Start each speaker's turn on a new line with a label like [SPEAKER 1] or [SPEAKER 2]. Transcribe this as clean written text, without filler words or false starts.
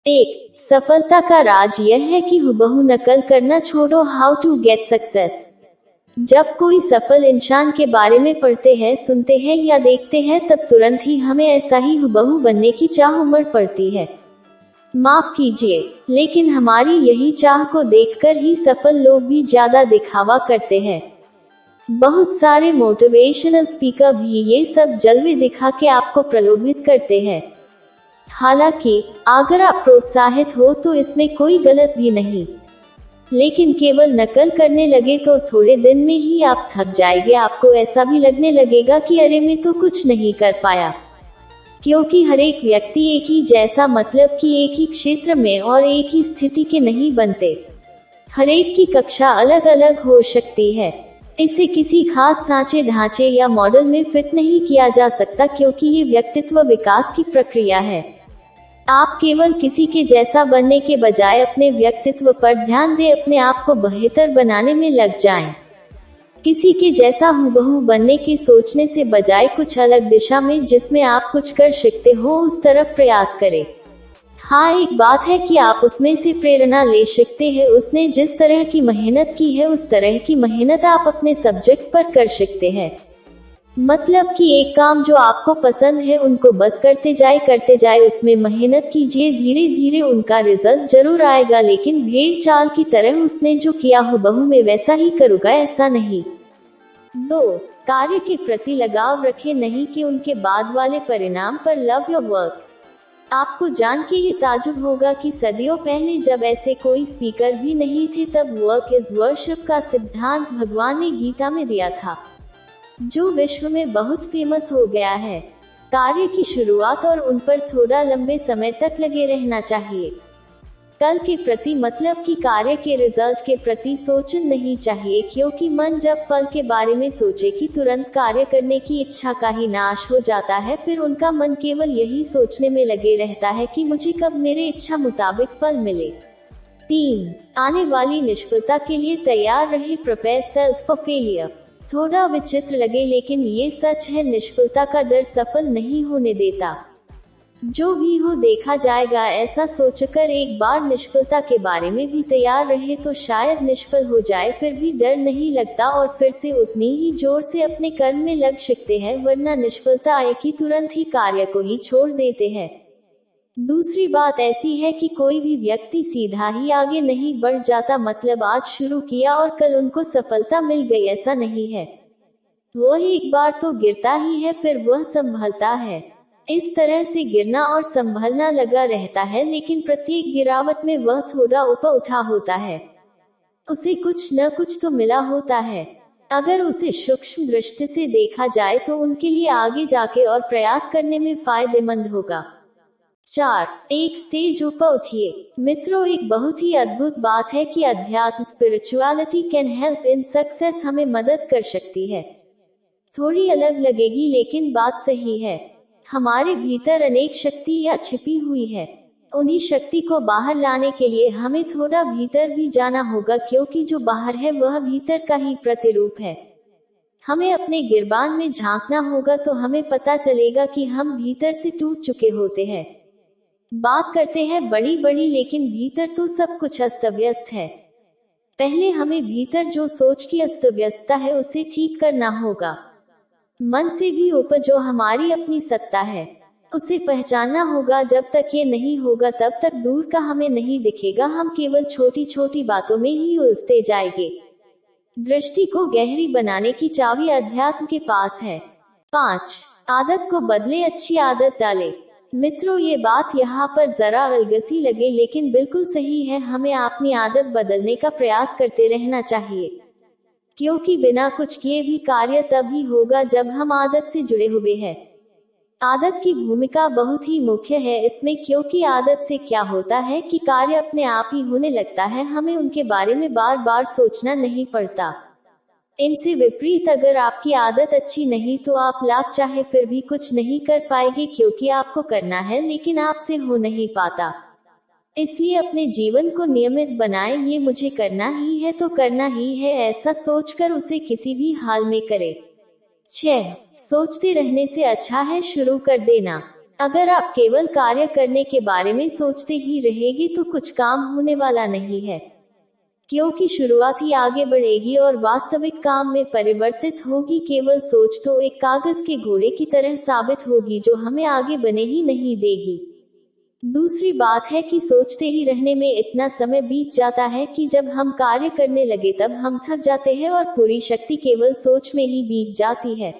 [SPEAKER 1] एक सफलता का राज यह है कि हुबहू नकल करना छोड़ो। How to get success. जब कोई सफल इंसान के बारे में पढ़ते हैं, सुनते हैं या देखते हैं, तब तुरंत ही हमें ऐसा ही हुबहू बनने की चाह उमड़ पड़ती है। माफ कीजिए, लेकिन हमारी यही चाह को देखकर ही सफल लोग भी ज्यादा दिखावा करते हैं। बहुत सारे मोटिवेशनल स्पीकर भी ये सब जलवे दिखा के आपको प्रलोभित करते हैं। हालांकि अगर आप प्रोत्साहित हो तो इसमें कोई गलत भी नहीं, लेकिन केवल नकल करने लगे तो थोड़े दिन में ही आप थक जाएंगे। आपको ऐसा भी लगने लगेगा कि अरे मैं तो कुछ नहीं कर पाया, क्योंकि हर एक व्यक्ति एक ही जैसा, मतलब कि एक ही क्षेत्र में और एक ही स्थिति के नहीं बनते। हर एक की कक्षा अलग अलग हो सकती है। इसे किसी खास सांचे, ढांचे या मॉडल में फिट नहीं किया जा सकता, क्योंकि ये व्यक्तित्व विकास की प्रक्रिया है। आप केवल किसी के जैसा बनने के बजाय अपने व्यक्तित्व पर ध्यान दें, अपने आप को बेहतर बनाने में लग जाएं। किसी के जैसा हुबहू बनने की सोचने से बजाय कुछ अलग दिशा में जिसमें आप कुछ कर सकते हो, उस तरफ प्रयास करें। हाँ, एक बात है कि आप उसमें से प्रेरणा ले सकते हैं। उसने जिस तरह की मेहनत की है, उस तरह की मेहनत आप अपने सब्जेक्ट पर कर सकते हैं। मतलब कि एक काम जो आपको पसंद है, उनको बस करते जाए, उसमें मेहनत कीजिए। धीरे धीरे उनका रिजल्ट जरूर आएगा, लेकिन भेड़ चाल की तरह उसने जो किया हुबहू में वैसा ही करूँगा, ऐसा नहीं। 2. कार्य के प्रति लगाव रखें, नहीं कि उनके बाद वाले परिणाम पर। Love your work. आपको जान के ये ताजुब होगा कि सदियों पहले जब ऐसे कोई स्पीकर भी नहीं थे, तब वर्क इज वर्शिप का सिद्धांत भगवान ने गीता में दिया था, जो विश्व में बहुत फेमस हो गया है। कार्य की शुरुआत और उन पर थोड़ा लंबे समय तक लगे रहना चाहिए। कल के प्रति, मतलब कि कार्य के रिजल्ट के प्रति सोचना नहीं चाहिए, क्योंकि मन जब फल के बारे में सोचे कि तुरंत कार्य करने की इच्छा का ही नाश हो जाता है। फिर उनका मन केवल यही सोचने में लगे रहता है कि मुझे कब मेरे इच्छा मुताबिक फल मिले। 3. आने वाली निष्फलता के लिए तैयार रहे। Prepare self for failure. थोड़ा विचित्र लगे, लेकिन ये सच है, निष्फलता का डर सफल नहीं होने देता। जो भी हो देखा जाएगा, ऐसा सोचकर एक बार निष्फलता के बारे में भी तैयार रहे तो शायद निष्फल हो जाए, फिर भी डर नहीं लगता और फिर से उतनी ही जोर से अपने कर्म में लग सकते हैं, वरना निष्फलता आए कि तुरंत ही कार्य को ही छोड़ देते हैं। दूसरी बात ऐसी है कि कोई भी व्यक्ति सीधा ही आगे नहीं बढ़ जाता, मतलब आज शुरू किया और कल उनको सफलता मिल गई, ऐसा नहीं है। वह एक बार तो गिरता ही है, फिर वह संभलता है। इस तरह से गिरना और संभलना लगा रहता है, लेकिन प्रत्येक गिरावट में वह थोड़ा ऊपर उठा होता है। उसे कुछ न कुछ तो मिला होता है। अगर उसे सूक्ष्म दृष्टि से देखा जाए तो उनके लिए आगे जाके और प्रयास करने में फायदेमंद होगा। 4. एक स्टेज ऊपर उठिए। मित्रों, एक बहुत ही अद्भुत बात है कि अध्यात्म, spirituality can help in success, हमें मदद कर सकती है। थोड़ी अलग लगेगी, लेकिन बात सही है। हमारे भीतर अनेक शक्तियाँ छिपी हुई है। उन्हीं शक्ति को बाहर लाने के लिए हमें थोड़ा भीतर भी जाना होगा, क्योंकि जो बाहर है वह भीतर का ही प्रतिरूप है। हमें अपने गिरबान में झांकना होगा तो हमें पता चलेगा कि हम भीतर से टूट चुके होते हैं। बात करते हैं बड़ी बड़ी, लेकिन भीतर तो सब कुछ अस्त व्यस्त है। पहले हमें भीतर जो सोच की अस्त व्यस्तता है उसे ठीक करना होगा। मन से भी ऊपर जो हमारी अपनी सत्ता है, उसे पहचानना होगा। जब तक ये नहीं होगा तब तक दूर का हमें नहीं दिखेगा, हम केवल छोटी छोटी बातों में ही उलझते जाएंगे। दृष्टि को गहरी बनाने की चाबी अध्यात्म के पास है। 5. आदत को बदले, अच्छी आदत डाले। मित्रों, ये बात यहाँ पर जरा अलगसी लगे, लेकिन बिल्कुल सही है। हमें अपनी आदत बदलने का प्रयास करते रहना चाहिए, क्योंकि बिना कुछ किए भी कार्य तभी होगा जब हम आदत से जुड़े हुए हैं। आदत की भूमिका बहुत ही मुख्य है इसमें, क्योंकि आदत से क्या होता है कि कार्य अपने आप ही होने लगता है, हमें उनके बारे में बार बार सोचना नहीं पड़ता। इनसे विपरीत, अगर आपकी आदत अच्छी नहीं तो आप लाख चाहे फिर भी कुछ नहीं कर पाएंगे, क्योंकि आपको करना है लेकिन आपसे हो नहीं पाता। इसलिए अपने जीवन को नियमित बनाएं। ये मुझे करना ही है तो करना ही है, ऐसा सोचकर उसे किसी भी हाल में करें। 6. सोचते रहने से अच्छा है शुरू कर देना। अगर आप केवल कार्य करने के बारे में सोचते ही रहेंगे तो कुछ काम होने वाला नहीं है, क्योंकि शुरुआत ही आगे बढ़ेगी और वास्तविक काम में परिवर्तित होगी। केवल सोच तो एक कागज के घोड़े की तरह साबित होगी जो हमें आगे बढ़ने ही नहीं देगी। दूसरी बात है कि सोचते ही रहने में इतना समय बीत जाता है कि जब हम कार्य करने लगे तब हम थक जाते हैं और पूरी शक्ति केवल सोच में ही बीत जाती है।